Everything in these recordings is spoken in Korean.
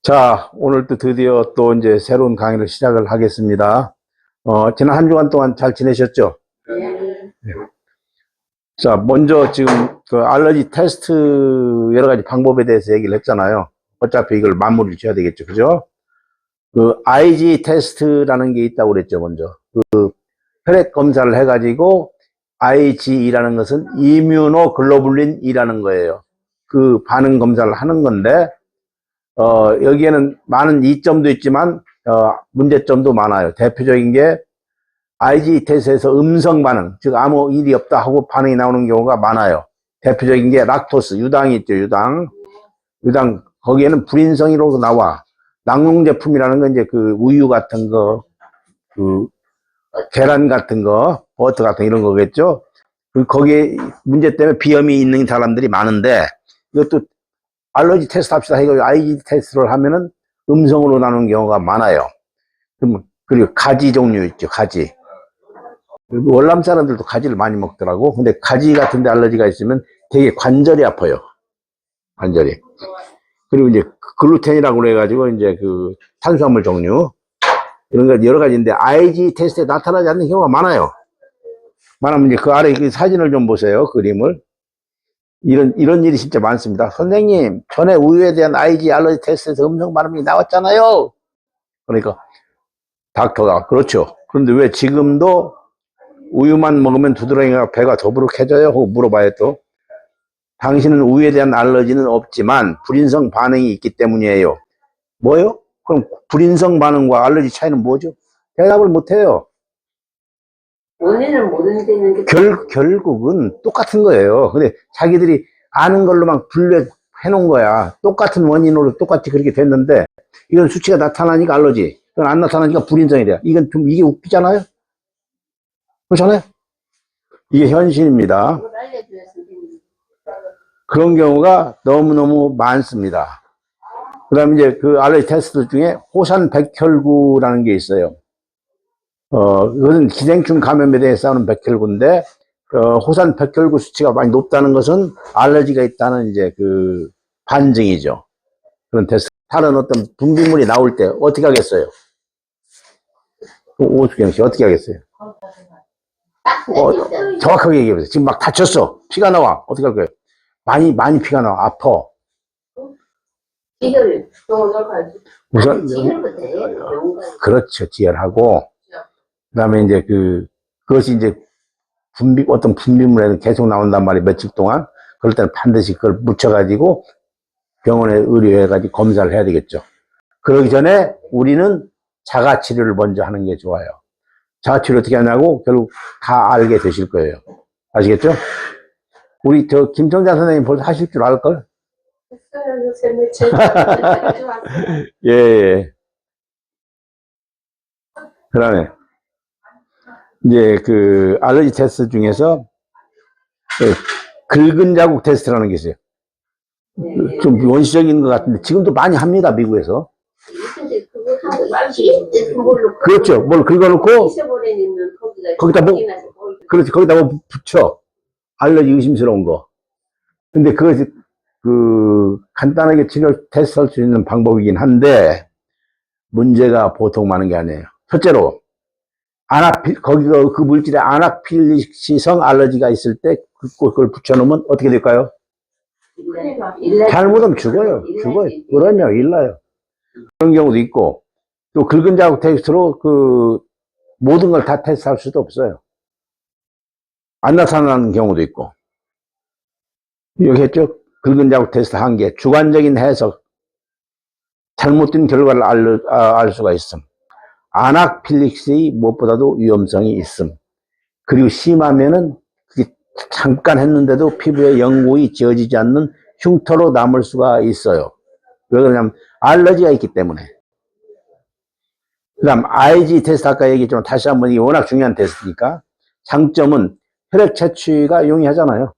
자, 오늘 또 드디어 또 이제 새로운 강의를 시작을 하겠습니다. 지난 한 주간 동안 잘 지내셨죠? 네. 자, 먼저 지금 그 알러지 테스트 여러 가지 방법에 대해서 얘기를 했잖아요. 어차피 이걸 마무리를 지어야 되겠죠. 그죠? 그 IG 테스트라는 게 있다고 그랬죠. 먼저. 그 혈액 검사를 해가지고 IgE라는 것은 이뮤노글로불린이라는 거예요. 그 반응 검사를 하는 건데, 여기에는 많은 이점도 있지만, 문제점도 많아요. 대표적인 게, IG 테스트에서 음성 반응, 즉 아무 일이 없다 하고 반응이 나오는 경우가 많아요. 대표적인 게 락토스, 유당이 있죠, 유당. 거기에는 불인성이라고 나와. 낙농 제품이라는 건 이제 그 우유 같은 거, 그 계란 같은 거, 버터 같은 이런 거겠죠. 거기에 문제 때문에 비염이 있는 사람들이 많은데, 이것도 알러지 테스트 합시다 해가지고 IG 테스트를 하면은 음성으로 나오는 경우가 많아요. 그리고 가지 종류 있죠, 가지. 월남 사람들도 가지를 많이 먹더라고. 근데 가지 같은 데 알러지가 있으면 되게 관절이 아파요. 관절이. 그리고 이제 글루텐이라고 그래가지고 이제 그 탄수화물 종류. 이런 거 여러 가지인데 IG 테스트에 나타나지 않는 경우가 많아요. 말하면 이제 그 아래 그 사진을 좀 보세요. 그림을. 이런 일이 진짜 많습니다. 선생님, 전에 우유에 대한 IG 알러지 테스트에서 음성 반응이 나왔잖아요. 그러니까 닥터가 그렇죠. 그런데 왜 지금도 우유만 먹으면 두드러기가 배가 더부룩해져요? 하고 물어봐요. 또 당신은 우유에 대한 알러지는 없지만 불인성 반응이 있기 때문이에요. 뭐요? 그럼 불인성 반응과 알러지 차이는 뭐죠? 대답을 못해요. 원인을 모르는 게 결국은 똑같은 거예요. 근데 자기들이 아는 걸로만 분류해 놓은 거야. 똑같은 원인으로 똑같이 그렇게 됐는데 이건 수치가 나타나니까 알러지, 이건 안 나타나니까 불인성이 돼요. 이건 좀 이게 웃기잖아요. 그렇잖아요. 이게 현실입니다. 그런 경우가 너무너무 많습니다. 그 다음에 이제 그 알러지 테스트 중에 호산백혈구라는 게 있어요. 이것은 기생충 감염에 대해서 하는 백혈구인데, 호산백혈구 수치가 많이 높다는 것은 알러지가 있다는 이제 그 반증이죠. 그런 테스트. 다른 어떤 분비물이 나올 때 어떻게 하겠어요? 오수경 씨 어떻게 하겠어요? 정확하게 얘기해 보세요. 지금 막 다쳤어. 피가 나와. 어떻게 할 거예요? 많이 피가 나와. 아파. 우선 그렇죠. 지혈하고 그다음에 이제 그것이 이제 어떤 분비물에서 계속 나온단 말이에요. 며칠 동안. 그럴 때는 반드시 그걸 묻혀가지고 병원에 의뢰해가지고 검사를 해야 되겠죠. 그러기 전에 우리는 자가치료를 먼저 하는 게 좋아요. 자가치료 어떻게 하냐고 결국 다 알게 되실 거예요. 아시겠죠? 우리 김정자 선생님 벌써 하실 줄 알걸? 했어요. 요새 며칠. 예. 그 다음에 이제 그 알러지 테스트 중에서 긁은 자국 테스트라는 게 있어요. 좀 원시적인 것 같은데 지금도 많이 합니다, 미국에서. 그렇죠. 뭘 긁어놓고 거기다 그렇지, 거기다 뭐 붙여. 알러지 의심스러운 거. 근데 그것이 간단하게 치료 테스트할 수 있는 방법이긴 한데 문제가 보통 많은 게 아니에요. 첫째로 거기가 그 물질에 아나필릭시성 알러지가 있을 때 그걸 붙여놓으면 어떻게 될까요? 잘못하면 죽어요. 그러면 일나요. 그런 경우도 있고, 또 긁은 자국 테스트로 모든 걸 다 테스트할 수도 없어요. 안 나타나는 경우도 있고. 여기 했죠? 긁은 자국 테스트 한 개, 주관적인 해석, 잘못된 결과를 알 수가 있음. 아나필릭시의 무엇보다도 위험성이 있음. 그리고 심하면은 그게 잠깐 했는데도 피부에 영구히 지어지지 않는 흉터로 남을 수가 있어요. 왜 그러냐면 알러지가 있기 때문에. 그 다음 IG 테스트 아까 얘기했지만 다시 한번 이게 워낙 중요한 테스트니까 장점은 혈액 채취가 용이하잖아요.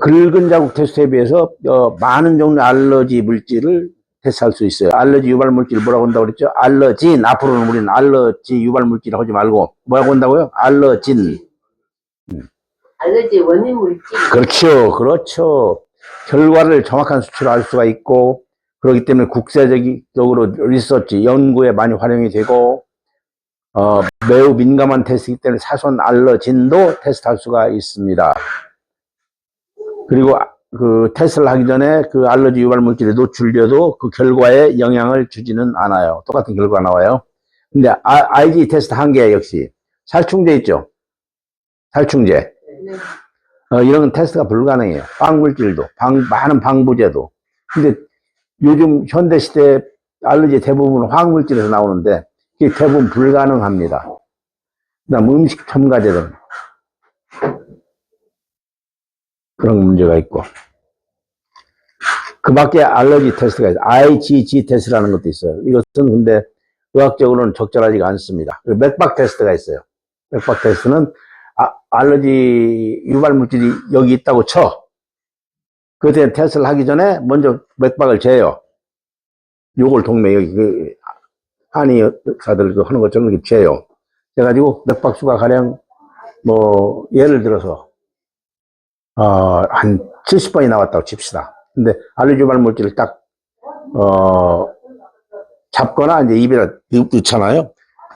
긁은 자국 테스트에 비해서 많은 종류의 알러지 물질을 테스트할 수 있어요. 알러지 유발 물질 뭐라고 한다고 그랬죠? 알러진. 앞으로는 우리는 알러지 유발 물질 하지 말고 뭐라고 한다고요? 알러진. 알러지 원인 물질. 그렇죠. 결과를 정확한 수치로 알 수가 있고, 그렇기 때문에 국제적으로 리서치, 연구에 많이 활용이 되고, 매우 민감한 테스트이기 때문에 사소한 알러진도 테스트할 수가 있습니다. 그리고 그 테스트를 하기 전에 그 알러지 유발 물질에 노출되어도 그 결과에 영향을 주지는 않아요. 똑같은 결과가 나와요. 근데 IG 테스트 한 개 역시 살충제 있죠. 살충제. 네. 이런 테스트가 불가능해요. 방물질도, 많은 방부제도. 근데 요즘 현대시대 알러지 대부분 화학물질에서 나오는데 그게 대부분 불가능합니다. 그다음 음식 첨가제들. 그런 문제가 있고. 그 밖에 알러지 테스트가 있어요. IgG 테스트라는 것도 있어요. 이것은 근데 의학적으로는 적절하지가 않습니다. 맥박 테스트가 있어요. 맥박 테스트는 알러지 유발 물질이 여기 있다고 쳐. 그때 테스트를 하기 전에 먼저 맥박을 재요. 요걸 동맥 여기 한의 의사들 하는 것처럼 이렇게 재요. 그래가지고 맥박수가 가령 뭐 예를 들어서 한 70번이 나왔다고 칩시다. 근데 알러지 유발 물질을 딱 잡거나 이제 입에다 넣잖아요.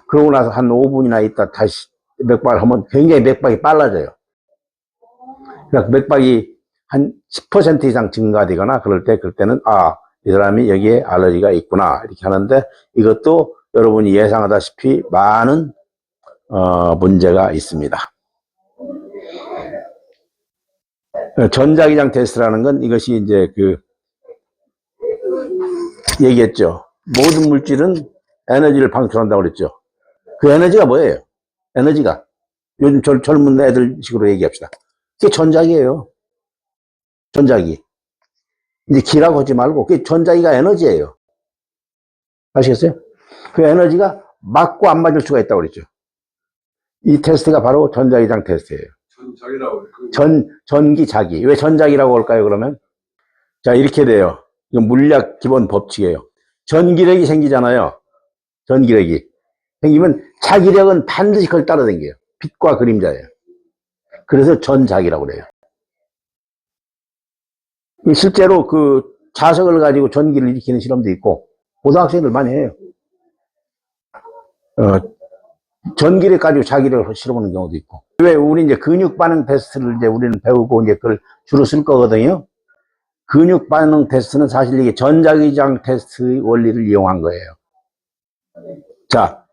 그러고 나서 한 5분이나 있다 다시 맥박을 하면 굉장히 맥박이 빨라져요. 그러니까 맥박이 한 10% 이상 증가되거나 그럴 때는 이 사람이 여기에 알러지가 있구나 이렇게 하는데 이것도 여러분이 예상하다시피 많은 문제가 있습니다. 전자기장 테스트라는 건 이것이 이제 얘기했죠. 모든 물질은 에너지를 방출한다고 그랬죠. 그 에너지가 뭐예요? 에너지가 요즘 젊은 애들 식으로 얘기합시다. 그게 전자기예요. 전자기. 이제 기라고 하지 말고 그게 전자기가 에너지예요. 아시겠어요? 그 에너지가 맞고 안 맞을 수가 있다고 그랬죠. 이 테스트가 바로 전자기장 테스트예요. 전자기라고. 전기자기. 왜 전자기라고 할까요, 그러면? 자, 이렇게 돼요. 이건 물리학 기본 법칙이에요. 전기력이 생기잖아요. 전기력이. 생기면 자기력은 반드시 그걸 따라다녀요. 빛과 그림자예요. 그래서 전자기라고 그래요. 실제로 그 자석을 가지고 전기를 일으키는 실험도 있고, 고등학생들 많이 해요. 전기를 가지고 자기를 실험하는 경우도 있고. 왜 우리 이제 근육 반응 테스트를 이제 우리는 배우고 이제 그걸 주로 쓸 거거든요. 근육 반응 테스트는 사실 이게 전자기장 테스트의 원리를 이용한 거예요. 자,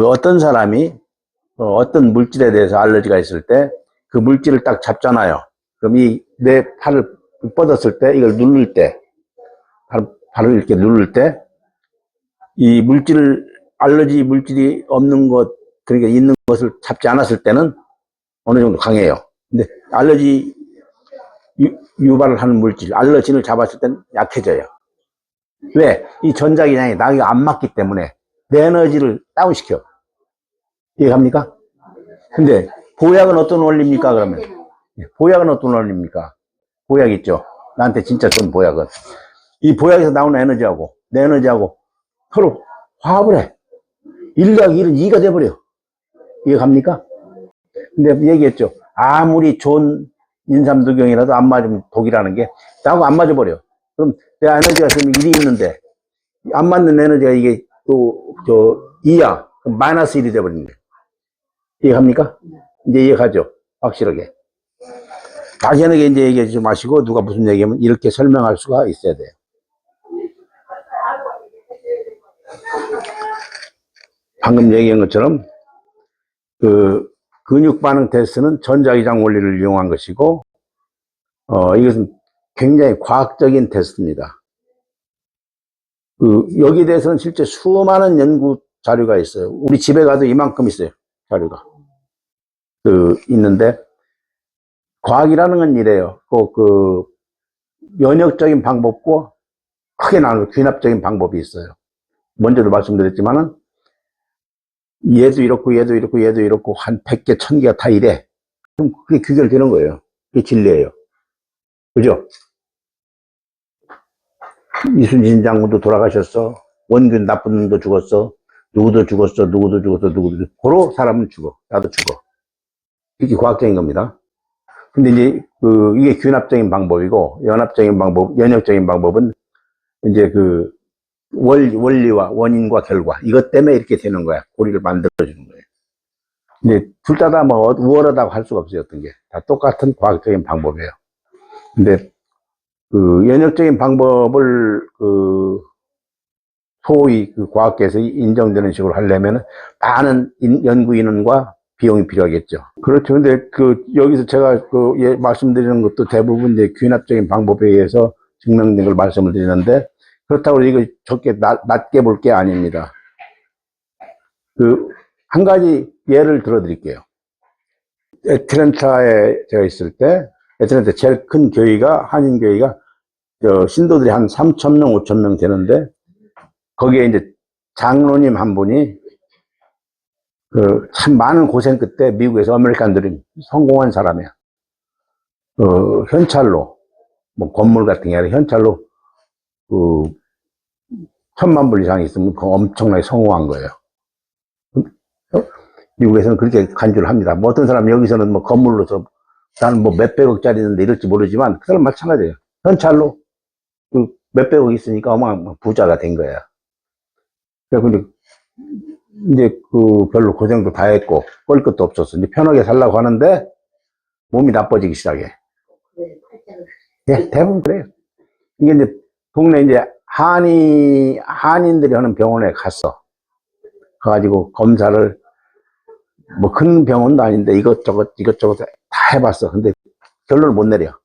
어떤 사람이 어떤 물질에 대해서 알러지가 있을 때 그 물질을 딱 잡잖아요. 그럼 내 팔을 뻗었을 때 이걸 누를 때 팔을 이렇게 누를 때 이 알러지 물질이 없는 것, 그러니까 있는 것을 잡지 않았을 때는 어느 정도 강해요. 근데 알러지 유발을 하는 물질, 알러진을 잡았을 때는 약해져요. 왜? 이 전자기장이 나에게 안 맞기 때문에 내 에너지를 다운시켜. 이해갑니까? 근데 보약은 어떤 원리입니까, 그러면? 보약은 어떤 원리입니까? 보약 있죠? 나한테 진짜 좋은 보약은. 이 보약에서 나오는 에너지하고 내 에너지하고 서로 화합을 해. 1 더하기 1은 2가 돼버려. 이해갑니까? 근데 얘기했죠. 아무리 좋은 인삼두경이라도 안 맞으면 독이라는 게 나하고 안 맞아버려. 그럼 내 에너지가 지금 1이 있는데 안 맞는 에너지가 이게 또 2야. 그럼 마이너스 1이 돼버리는 거예요. 이해합니까? 이제 이해가죠? 확실하게. 막연하게 이제 얘기하지 마시고 누가 무슨 얘기하면 이렇게 설명할 수가 있어야 돼요. 방금 얘기한 것처럼 그 근육 반응 테스트는 전자기장 원리를 이용한 것이고 이것은 굉장히 과학적인 테스트입니다. 여기에 대해서는 실제 수많은 연구 자료가 있어요. 우리 집에 가도 이만큼 있어요. 자료가. 있는데 과학이라는 건 이래요. 면역적인 방법과 크게 나누는 귀납적인 방법이 있어요. 먼저도 말씀드렸지만은 얘도 이렇고 얘도 이렇고 얘도 이렇고 한 100개, 1000개가 다 이래. 그럼 그게 귀결되는 거예요. 그게 진리예요. 그죠? 이순신 장군도 돌아가셨어. 원균 나쁜 놈도 죽었어. 누구도 죽었어. 누구도 죽었어. 누구도 죽었어. 고로 사람은 죽어. 나도 죽어. 이게 과학적인 겁니다. 근데 이제 이게 균합적인 방법이고, 연역적인 방법은 이제 원리와 원인과 결과, 이것 때문에 이렇게 되는 거야. 고리를 만들어주는 거예요. 근데 둘 다 뭐 우월하다고 할 수가 없어요. 어떤 게. 다 똑같은 과학적인 방법이에요. 근데 연역적인 방법을 소위 과학계에서 인정되는 식으로 하려면 많은 연구 인원과 비용이 필요하겠죠. 그렇죠. 근데 여기서 제가 말씀드리는 것도 대부분 이제 균합적인 방법에 의해서 증명된 걸 말씀을 드리는데, 그렇다고 이거 적게 낮게 볼 게 아닙니다. 한 가지 예를 들어 드릴게요. 애틀랜타에 제가 있을 때, 애틀랜타 제일 큰 교회가, 한인교회가, 신도들이 한 3,000명, 5,000명 되는데, 거기에 이제 장로님 한 분이, 참 많은 고생 끝에 미국에서 아메리칸 드림 성공한 사람이야. 현찰로, 뭐 건물 같은 게 아니라 현찰로, 1,000만 불 이상 있으면 엄청나게 성공한 거예요. 미국에서는 그렇게 간주를 합니다. 뭐 어떤 사람 여기서는 뭐 건물로서 나는 뭐 몇백억짜리 있는데 이럴지 모르지만 그 사람 마찬가지예요. 현찰로 몇백억 있으니까 어마어마한 부자가 된 거예요. 근데 이제 별로 고생도 다 했고 뻘 것도 없었어. 이제 편하게 살려고 하는데 몸이 나빠지기 시작해. 예, 대부분 그래요. 이게 이제 동네 이제 한인들이 하는 병원에 갔어. 가가지고 검사를 뭐 큰 병원도 아닌데 이것저것 다 해봤어. 근데 결론을 못 내려.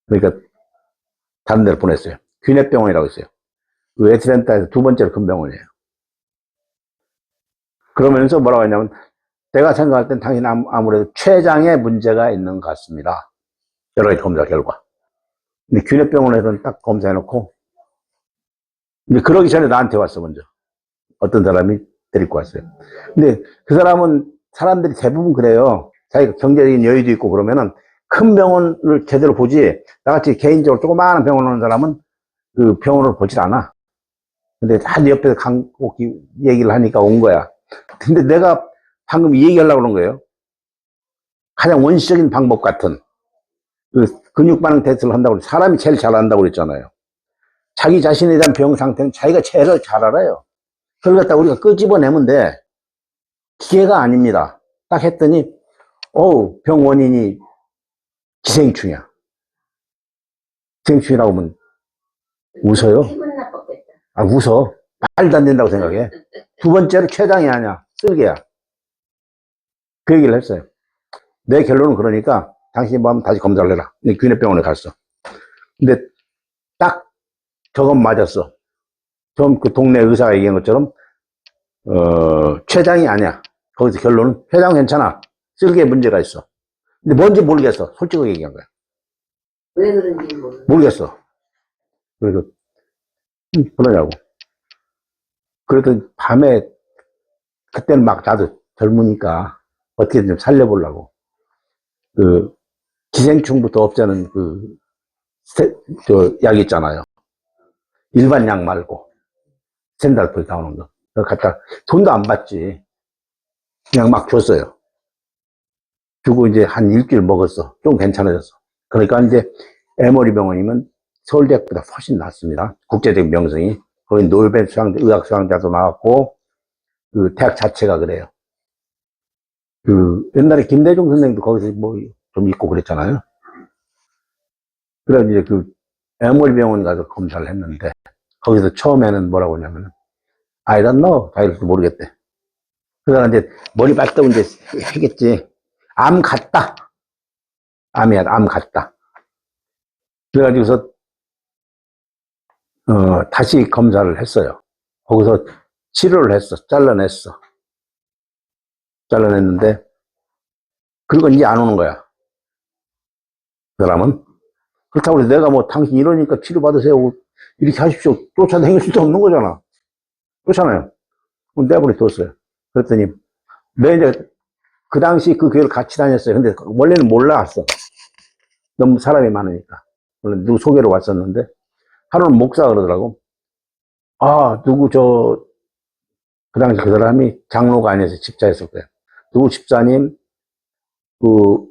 그러니까 다른 데로 보냈어요. 귀넷병원이라고 있어요. 애틀랜타에서 두 번째로 큰 병원이에요. 그러면서 뭐라고 했냐면, 내가 생각할 땐 당신 아무래도 췌장에 문제가 있는 것 같습니다. 여러 가지 검사 결과. 근데 귀넷병원에서는 딱 검사해놓고, 근데 그러기 전에 나한테 왔어, 먼저. 어떤 사람이 데리고 왔어요. 근데 그 사람은 사람들이 대부분 그래요. 자기가 경제적인 여유도 있고 그러면은 큰 병원을 제대로 보지, 나같이 개인적으로 조그마한 병원 오는 사람은 그 병원을 보질 않아. 근데 한 옆에서 간곡 얘기를 하니까 온 거야. 근데 내가 방금 이 얘기하려고 그런 거예요. 가장 원시적인 방법 같은 근육 반응 테스트를 한다고, 사람이 제일 잘 한다고 그랬잖아요. 자기 자신에 대한 병 상태는 자기가 제일 잘 알아요. 그걸 갖다 우리가 끄집어내면 돼. 기계가 아닙니다. 딱 했더니, 병 원인이 기생충이야. 기생충이라고 하면 웃어요? 웃어. 말도 안 된다고 생각해. 두 번째로 췌장이 아니야. 쓸개야. 그 얘기를 했어요. 내 결론은 그러니까 당신이 뭐 하면 다시 검사를 해라. 귀내병원에 갔어. 근데 딱 저건 맞았어. 좀 그 동네 의사가 얘기한 것처럼 췌장이 아니야. 거기서 결론은 췌장 괜찮아. 쓸개에 문제가 있어. 근데 뭔지 모르겠어. 솔직하게 얘기한 거야. 왜 그런지 모르겠어. 그래서 그러냐고. 그래도 밤에 그때는 막 나도 젊으니까 어떻게든 좀 살려보려고 기생충부터 없애는 약 있잖아요. 일반 약 말고 스탠다드풀 나오는 거. 그거 갖다 돈도 안 받지. 그냥 막 줬어요. 주고 이제 한 일주일 먹었어. 좀 괜찮아졌어. 그러니까 이제 에머리 병원이면 서울대학보다 훨씬 낫습니다. 국제적 명성이. 거기 노벨 의학 수상자도 나왔고 대학 자체가 그래요. 옛날에 김대중 선생님도 거기서 뭐 좀 있고 그랬잖아요. 그래서 이제 에머리 병원 가서 검사를 했는데, 거기서 처음에는 뭐라고 하냐면, I don't know. 자기도 모르겠대. 그러다가 이제 머리 빠뜨고 이제 하겠지. 암 같다. 암이야, 암 같다. 그래가지고서, 다시 검사를 했어요. 거기서 치료를 했어. 잘라냈어. 잘라냈는데, 그리고 이제 안 오는 거야. 그 사람은. 그렇다고 해서 내가 뭐 당신 이러니까 치료받으세요. 이렇게 하십시오. 쫓아다닐 수도 없는 거잖아. 그렇잖아요. 내버려 뒀어요. 그랬더니, 내가 이제 그 당시 그 교회를 같이 다녔어요. 근데 원래는 몰랐어. 너무 사람이 많으니까. 원래 누구 소개로 왔었는데, 하루는 목사 그러더라고. 그 당시 그 사람이 장로가 아니어서 집사였을 거예요. 누구 집사님,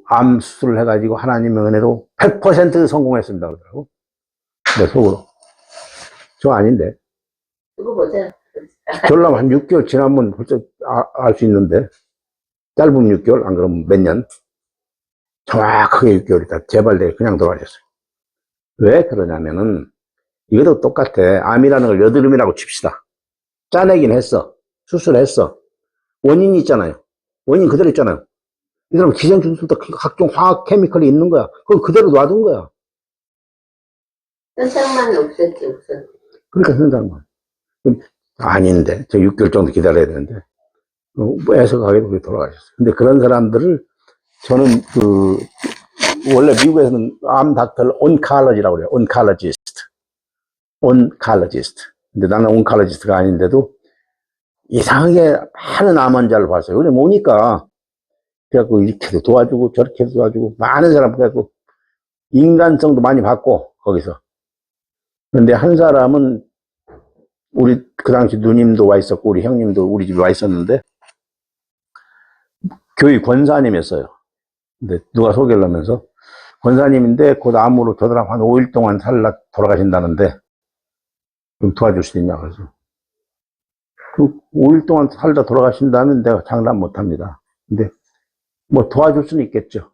암 수술을 해가지고 하나님의 은혜로 100% 성공했습니다. 그러더라고. 내 속으로. 저 아닌데. 그거 보자. 결람 한 6개월 지나면 벌써 알 수 있는데. 짧은 6개월, 안 그러면 몇 년. 정확하게 6개월이다. 재발돼 그냥 돌아가셨어요. 왜 그러냐면은, 이것도 똑같아. 암이라는 걸 여드름이라고 칩시다. 짜내긴 했어. 수술했어. 원인이 있잖아요. 원인 그대로 있잖아요. 이 사람 기생충수도 각종 화학 케미컬이 있는 거야. 그걸 그대로 놔둔 거야. 현상만 없었지, 없었지. 그러니까 현상만. 아닌데. 저 6개월 정도 기다려야 되는데. 애석하게 그렇게 돌아가셨어요. 근데 그런 사람들을 저는 원래 미국에서는 암 닥터를 온칼러지라고 그래요. 온칼러지스트. 온칼러지스트. 근데 나는 온칼러지스트가 아닌데도 이상하게 많은 암 환자를 봤어요. 근데 뭐니까 그래갖고 이렇게도 도와주고 저렇게도 도와주고 많은 사람 그래갖고 인간성도 많이 받고 거기서. 근데 한 사람은 우리 그 당시 누님도 와 있었고 우리 형님도 우리 집에 와 있었는데 교회 권사님이었어요. 근데 누가 소개를 하면서 권사님인데 곧 암으로 저 사람 한 5일 동안 살라 돌아가신다는데 좀 도와줄 수 있냐 그래서 그 5일 동안 살다 돌아가신다면 내가 장담 못합니다. 근데 뭐 도와줄 수는 있겠죠.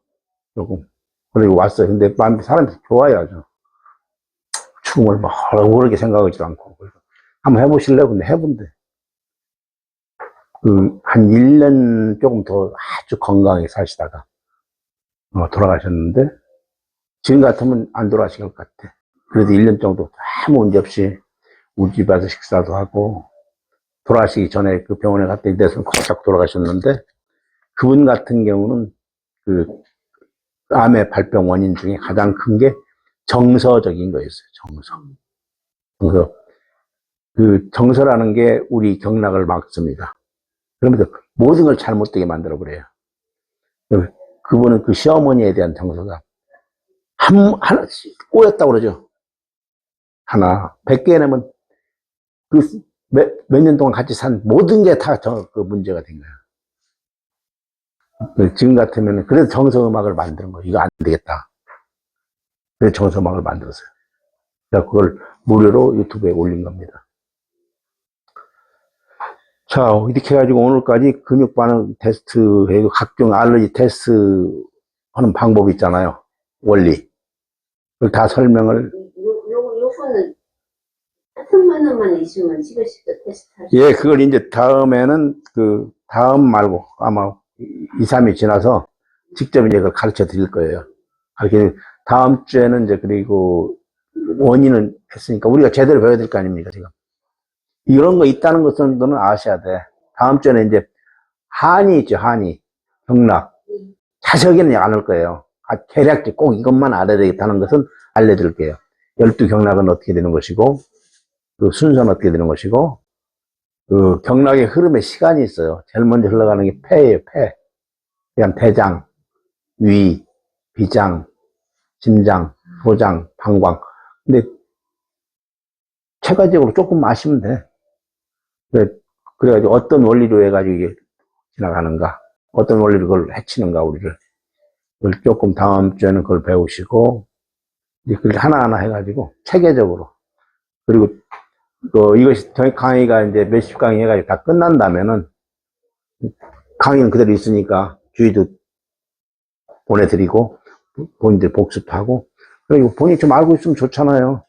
조금. 그리고 왔어요. 근데 사람이 좋아야죠. 죽음을 뭐라고 그렇게 생각하지도 않고. 한번 해보실래요? 근데 해본대. 한 1년 조금 더 아주 건강하게 사시다가, 돌아가셨는데, 지금 같으면 안 돌아가실 것 같아. 그래도 1년 정도 아무 문제 없이 우리 집 와서 식사도 하고, 돌아가시기 전에 그 병원에 갔더니 내손 콕 돌아가셨는데, 그분 같은 경우는 암의 발병 원인 중에 가장 큰 게 정서적인 거였어요. 정서. 그래서 정서라는 게 우리 경락을 막습니다. 그러면서 모든 걸 잘못되게 만들어 버려요. 그분은 그 시어머니에 대한 정서가 하나 꼬였다고 그러죠. 하나 100개 내면 몇 년 동안 같이 산 모든 게 다 그 문제가 된 거예요. 지금 같으면 그래서 정서음악을 만드는 거예요. 이거 안 되겠다. 그래서 정서음악을 만들었어요. 그래서 그걸 무료로 유튜브에 올린 겁니다. 자, 이렇게 해가지고 오늘까지 근육 반응 테스트, 각종 알러지 테스트 하는 방법이 있잖아요. 원리. 그걸 다 설명을. 요거는 같은 면허만 있으면 집에서도 테스트 할 수 예, 그걸 이제 다음에는 다음 말고 아마 2, 3일 지나서 직접 이제 그걸 가르쳐 드릴 거예요. 이렇게 다음 주에는 이제 그리고 원인은 했으니까 우리가 제대로 배워야 될 거 아닙니까, 지금. 이런 거 있다는 것은 너는 아셔야 돼. 다음 주에는 이제 한이 있죠, 한이. 경락. 자세하게는 안 할 거예요. 대략적 꼭 이것만 알아야 되겠다는 것은 알려드릴게요. 12경락은 어떻게 되는 것이고, 순서는 어떻게 되는 것이고, 경락의 흐름의 시간이 있어요. 제일 먼저 흘러가는 게 폐예요, 폐. 그냥 대장, 위, 비장, 심장, 소장, 방광. 근데 체계적으로 조금 아시면 돼. 그래가지고 어떤 원리로 해가지고 이게 지나가는가, 어떤 원리로 그걸 해치는가, 우리를. 그걸 조금 다음 주에는 그걸 배우시고, 이제 그걸 하나하나 해가지고, 체계적으로. 그리고, 이것이 강의가 이제 몇십 강의 해가지고 다 끝난다면은, 강의는 그대로 있으니까, 주의도 보내드리고, 본인들 복습하고, 그리고 본인이 좀 알고 있으면 좋잖아요.